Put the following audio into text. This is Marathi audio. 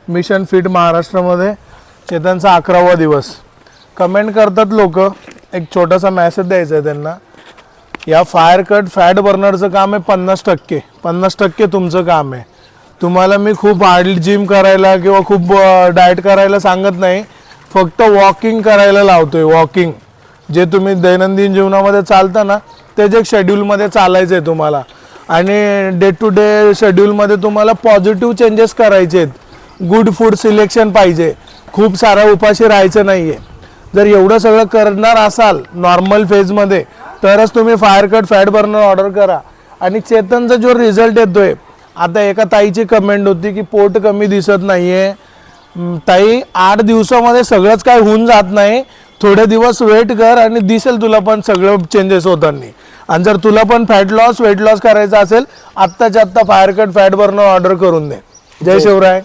मिशन फिट महाराष्ट्रामध्ये चेतनचा 11वा दिवस. कमेंट करतात लोक, एक छोटासा मेसेज द्यायचा आहे त्यांना. या फायर कट फॅट बर्नरचं काम आहे 50% तुमचं काम आहे. तुम्हाला मी खूप हार्ड जिम करायला किंवा खूप डाएट करायला सांगत नाही, फक्त वॉकिंग करायला लावतोय. वॉकिंग जे तुम्ही दैनंदिन जीवनामध्ये चालता ना, ते जे शेड्यूलमध्ये चालायचं आहे तुम्हाला, आणि डे टू डे शेड्यूलमध्ये तुम्हाला पॉझिटिव्ह चेंजेस करायचे आहेत. गुड फूड सिलेक्शन पाहिजे, खूप सारा उपाशी राहायचं नाही आहे. जर एवढं सगळं करणार असाल नॉर्मल फेजमध्ये, तरच तुम्ही fire cut fat burner order करा. आणि चेतनचा जो रिझल्ट येतोय, आता एका ताईची कमेंट होती की पोट कमी दिसत नाही आहे. ताई, 8 दिवसामध्ये सगळंच काय होऊन जात नाही. थोडे दिवस वेट कर आणि दिसेल तुला पण सगळं चेंजेस होताना. आणि जर तुला पण फॅट लॉस वेट लॉस करायचा असेल, आत्ताच्या आत्ता fire cut fat burner order करून दे. जय शिवराय.